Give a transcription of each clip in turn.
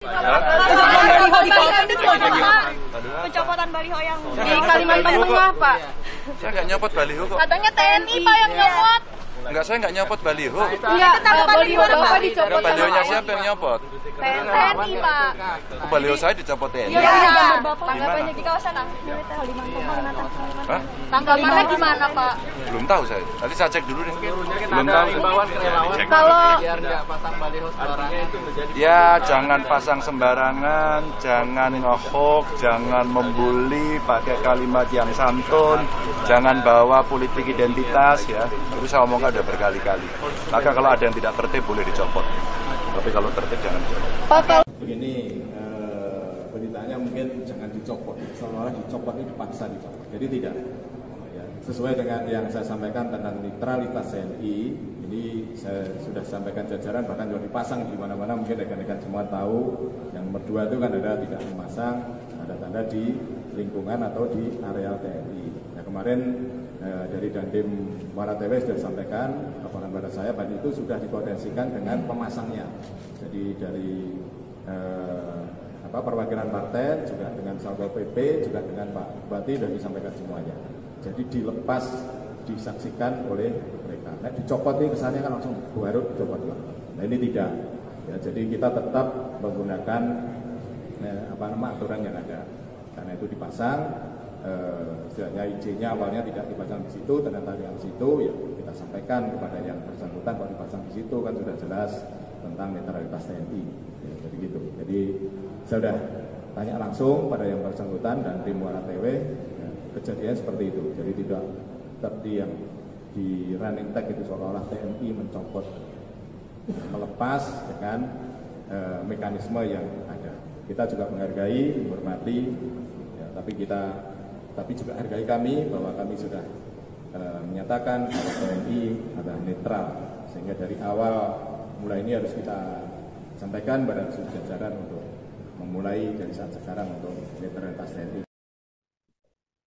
Baliho di pencopotan baliho yang di Kalimantan Tengah, Pak. Saya nggak nyopot baliho kok. Katanya TNI, Pak, yang nyopot. Enggak, saya nggak nyopot baliho. Enggak, baliho Bapak dicopot. Balihonya siapa yang nyopot? TNI, Pak. Baliho saya dicopot TNI. Iya, tanggapannya di kawasan Kalimantan. Hah? Tanggapannya gimana, Pak? Belum tahu saya. Nanti saya cek dulu deh. Belum tahu. Kalau biar nggak pasang baliho sembarangan. Ya, jangan pasang sembarangan, jangan nge-hoax, jangan membuli pakai kalimat yang santun, jangan bawa politik identitas ya. Itu saya omongkan udah berkali-kali. Maka kalau ada yang tidak tertib boleh dicopot. Tapi kalau tertib jangan dicopot. Begini, beritanya mungkin jangan dicopot, seolah-olah dicopot ini dipaksa dicopot. Jadi tidak. Ya, sesuai dengan yang saya sampaikan tentang netralitas TNI, ini saya sudah sampaikan jajaran, bahkan juga dipasang di mana-mana. Mungkin rekan-rekan semua tahu. Yang nomor 2 itu kan ada tidak memasang tanda-tanda di lingkungan atau di areal TNI. Nah, kemarin dari Dandim Muara Tewe sudah disampaikan laporan pada saya, dan itu sudah dikoordinasikan dengan pemasangnya. Jadi dari perwakilan partai juga dengan Satpol PP juga dengan Pak Bupati sudah disampaikan semuanya. Jadi dilepas, disaksikan oleh mereka. Nah, dicopot ini kesannya kan langsung baru dicopot. Nah, ini tidak. Ya, jadi kita tetap menggunakan aturan yang ada. Karena itu dipasang. Istilahnya izin-nya awalnya tidak dipasang di situ, ternyata di situ ya kita sampaikan kepada yang bersangkutan kalau dipasang di situ kan sudah jelas tentang netralitas TNI ya, jadi gitu. Jadi saya sudah tanya langsung pada yang bersangkutan dan tim Muara Tewe ya, kejadian seperti itu. Jadi tidak seperti yang di running tag itu seolah-olah TNI mencopot, melepas dengan mekanisme yang ada. Kita juga menghargai, menghormati ya, tapi juga hargai kami bahwa kami sudah menyatakan bahwa TNI adalah netral, sehingga dari awal mulai ini harus kita sampaikan pada seluruh jajaran untuk memulai dari saat sekarang untuk netralitas TNI.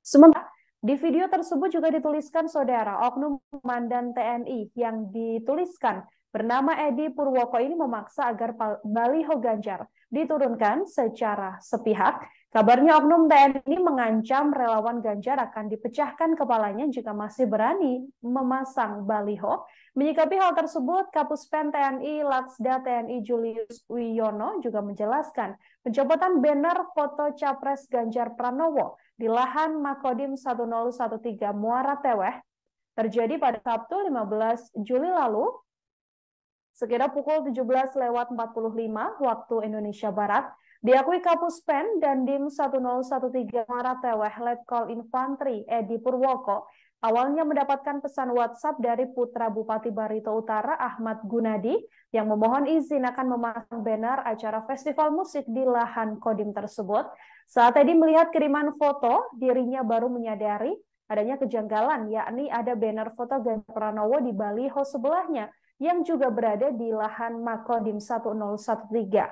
Sementara di video tersebut juga dituliskan saudara oknum komandan TNI yang dituliskan bernama Edi Purwoko ini memaksa agar baliho Ganjar diturunkan secara sepihak. Kabarnya oknum TNI mengancam relawan Ganjar akan dipecahkan kepalanya jika masih berani memasang baliho. Menyikapi hal tersebut, Kapuspen TNI Laksda TNI Julius Wiono juga menjelaskan pencopotan banner foto Capres Ganjar Pranowo di lahan Makodim 1013 Muara Teweh terjadi pada Sabtu 15 Juli lalu sekitar pukul 17.45 waktu Indonesia Barat. Diakui Kapuspen dan Dim 1013 Muara Teweh Letkol Infantri Edi Purwoko awalnya mendapatkan pesan WhatsApp dari putra Bupati Barito Utara Ahmad Gunadi yang memohon izin akan memasang banner acara festival musik di lahan Kodim tersebut. Saat Edi melihat kiriman foto, dirinya baru menyadari adanya kejanggalan, yakni ada banner foto Ganjar Pranowo di baliho sebelahnya yang juga berada di lahan Makodim 1013.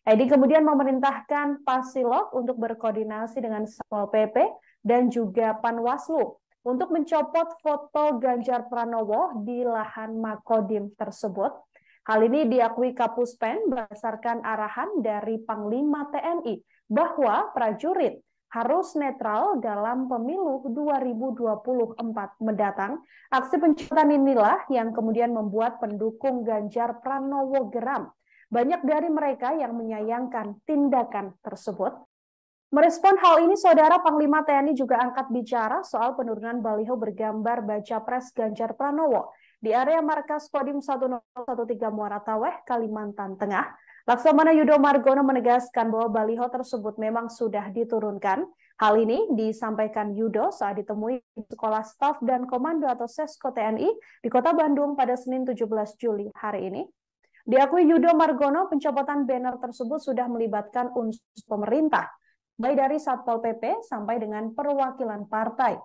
Edi kemudian memerintahkan Pasilok untuk berkoordinasi dengan Satpol PP dan juga Panwaslu untuk mencopot foto Ganjar Pranowo di lahan Makodim tersebut. Hal ini diakui Kapuspen berdasarkan arahan dari Panglima TNI bahwa prajurit harus netral dalam pemilu 2024 mendatang. Aksi pencopotan inilah yang kemudian membuat pendukung Ganjar Pranowo geram. Banyak dari mereka yang menyayangkan tindakan tersebut. Merespon hal ini, Saudara Panglima TNI juga angkat bicara soal penurunan baliho bergambar baca pres Ganjar Pranowo di area markas Kodim 1013 Muara Teweh, Kalimantan Tengah. Laksamana Yudo Margono menegaskan bahwa baliho tersebut memang sudah diturunkan. Hal ini disampaikan Yudo saat ditemui di Sekolah Staf dan Komando atau Sesko TNI di Kota Bandung pada Senin 17 Juli hari ini. Diakui Yudo Margono, pencopotan banner tersebut sudah melibatkan unsur pemerintah, baik dari Satpol PP sampai dengan perwakilan partai.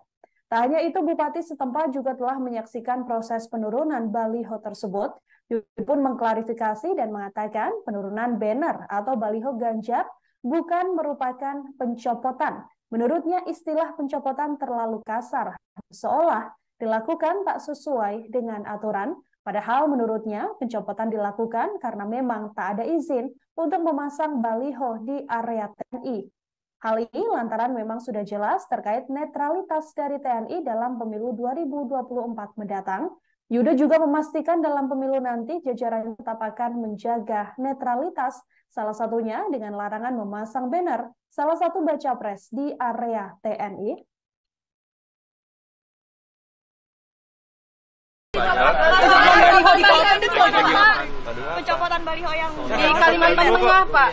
Tak hanya itu, Bupati setempat juga telah menyaksikan proses penurunan baliho tersebut. Yudo pun mengklarifikasi dan mengatakan penurunan banner atau baliho Ganjar bukan merupakan pencopotan. Menurutnya istilah pencopotan terlalu kasar, seolah dilakukan tak sesuai dengan aturan. Padahal menurutnya pencopotan dilakukan karena memang tak ada izin untuk memasang baliho di area TNI. Hal ini lantaran memang sudah jelas terkait netralitas dari TNI dalam pemilu 2024 mendatang. Yudo juga memastikan dalam pemilu nanti jajarannya tetap akan menjaga netralitas, salah satunya dengan larangan memasang banner salah satu baca pres di area TNI. Pencopotan baliho yang Di Kalimantan Tengah, Pak.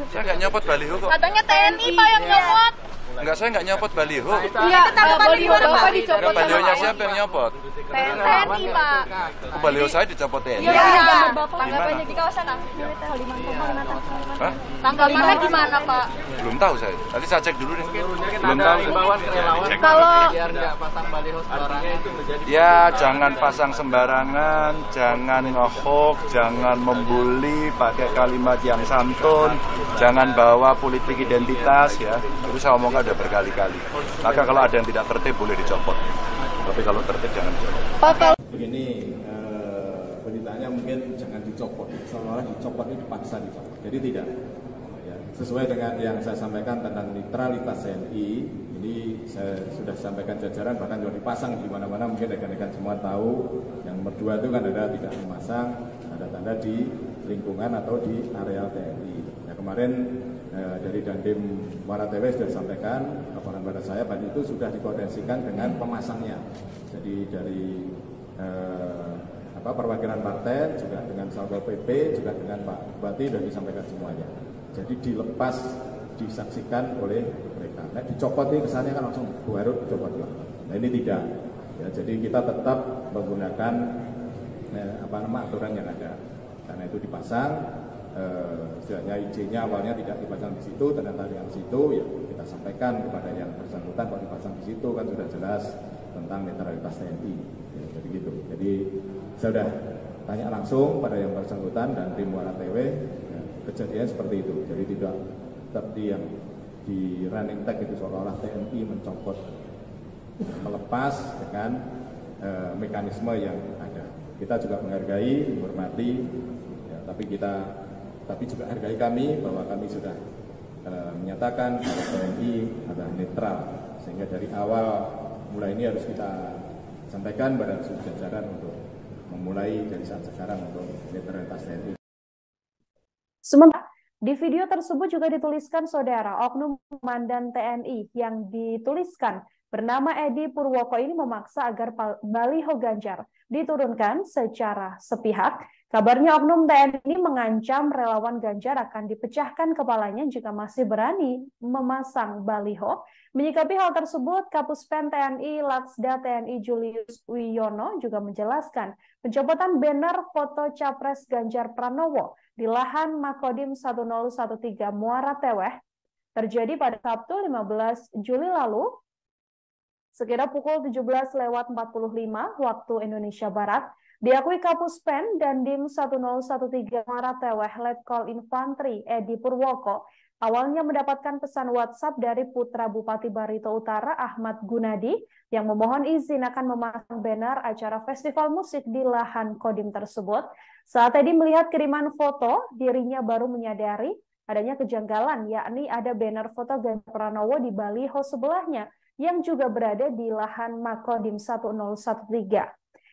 Saya nggak nyopot baliho kok. katanya TNI Pak yang nyopot. Enggak, saya nggak nyopot baliho. Iya, baliho Bapak dicopot. Balihonya siapa yang nyopot? TNI Pak. Baliho saya dicopot TNI. Iya, gambar Bapak. Tanggapannya Di kawasan militer Kalimantan. Hah? Tanggapannya gimana Pak? Belum tahu saya. Nanti saya cek dulu deh. Belum tahu. Kalau biar nggak pasang baliho sembarangan. Ya, jangan pasang sembarangan, jangan ngehoax, jangan membuli, pakai kalimat yang santun, jangan bawa politik identitas ya. Itu saya omongkan udah berkali-kali. Maka kalau ada yang tidak tertib boleh dicopot. Tapi kalau tertib jangan dicopot. Begini, beritanya mungkin jangan dicopot, seolah-olah dicopot ini dipaksa dicopot. Jadi tidak. Ya, sesuai dengan yang saya sampaikan tentang netralitas TNI, ini saya sudah sampaikan jajaran, bahkan sudah dipasang di mana-mana, mungkin rekan-rekan semua tahu. Yang nomor 2 itu kan ada tidak memasang, ada tanda di lingkungan atau di areal TNI. Nah, kemarin dari Dandim Muara Tewe sudah sampaikan laporan pada saya, bahwa itu sudah dikoordinasikan dengan pemasangnya. Jadi dari perwakilan partai juga dengan Satpol PP juga dengan Pak Bupati sudah disampaikan semuanya. Jadi dilepas disaksikan oleh mereka. Nah, dicopot ini kesannya kan langsung buarut copot. Nah, ini tidak. Ya, jadi kita tetap menggunakan aturan yang ada. Karena itu dipasang. Istilahnya IJ-nya awalnya tidak dipasang di situ, ternyata yang di situ ya kita sampaikan kepada yang bersangkutan kalau dipasang di situ kan sudah jelas tentang netralitas TNI. Ya, jadi gitu. Jadi saya sudah tanya langsung pada yang bersangkutan dan tim Muara Tewe, ya, kejadian seperti itu. Jadi tidak seperti yang di running tag itu seolah-olah TNI mencopot, melepas dengan mekanisme yang ada. Kita juga menghargai, menghormati, ya, tapi juga hargai kami bahwa kami sudah menyatakan bahwa TNI adalah netral, sehingga dari awal mulai ini harus kita sampaikan pada seluruh jajaran untuk memulai dari saat sekarang untuk netralitas TNI. Sementara di video tersebut juga dituliskan saudara oknum komandan TNI yang dituliskan bernama Edi Purwoko ini memaksa agar baliho Ganjar diturunkan secara sepihak. Kabarnya oknum TNI mengancam relawan Ganjar akan dipecahkan kepalanya jika masih berani memasang baliho. Menyikapi hal tersebut, Kapuspen TNI Laksda TNI Julius Wiono juga menjelaskan pencopotan banner foto Capres Ganjar Pranowo di lahan Makodim 1013 Muara Teweh terjadi pada Sabtu 15 Juli lalu sekira pukul 17.45 waktu Indonesia Barat. Diakui Kapuspen dan Dim 1013 Muara Teweh Letkol Infantri Edi Purwoko awalnya mendapatkan pesan WhatsApp dari putra Bupati Barito Utara Ahmad Gunadi yang memohon izin akan memasang banner acara festival musik di lahan Kodim tersebut. Saat Edi melihat kiriman foto, dirinya baru menyadari adanya kejanggalan, yakni ada banner foto Ganjar Pranowo di baliho sebelahnya yang juga berada di lahan Makodim 1013.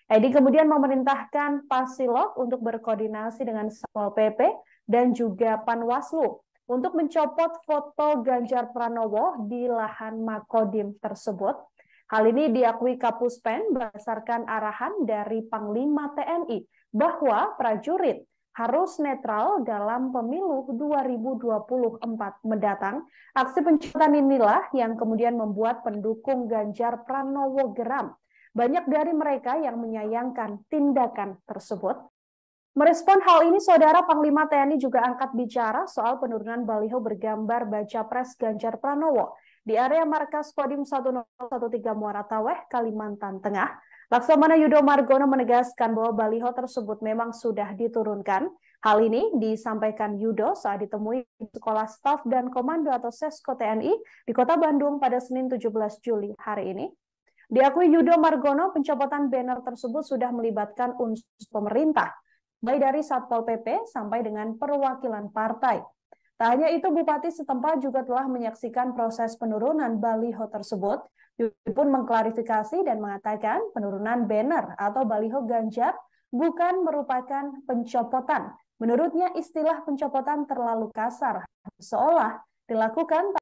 Edi kemudian memerintahkan Pasilok untuk berkoordinasi dengan Satpol PP dan juga Panwaslu untuk mencopot foto Ganjar Pranowo di lahan Makodim tersebut. Hal ini diakui Kapuspen berdasarkan arahan dari Panglima TNI bahwa prajurit harus netral dalam pemilu 2024 mendatang. Aksi pencopotan inilah yang kemudian membuat pendukung Ganjar Pranowo geram. Banyak dari mereka yang menyayangkan tindakan tersebut. Merespon hal ini, Saudara Panglima TNI juga angkat bicara soal penurunan baliho bergambar baca pres Ganjar Pranowo di area markas Kodim 1013 Muara Teweh, Kalimantan Tengah. Laksamana Yudo Margono menegaskan bahwa baliho tersebut memang sudah diturunkan. Hal ini disampaikan Yudo saat ditemui di Sekolah Staf dan Komando atau Sesko TNI di Kota Bandung pada Senin 17 Juli hari ini. Diakui Yudo Margono, pencopotan banner tersebut sudah melibatkan unsur pemerintah, mulai dari Satpol PP sampai dengan perwakilan partai. Tak hanya itu, Bupati setempat juga telah menyaksikan proses penurunan baliho tersebut. Yudo pun mengklarifikasi dan mengatakan penurunan banner atau baliho Ganjar bukan merupakan pencopotan. Menurutnya istilah pencopotan terlalu kasar, seolah dilakukan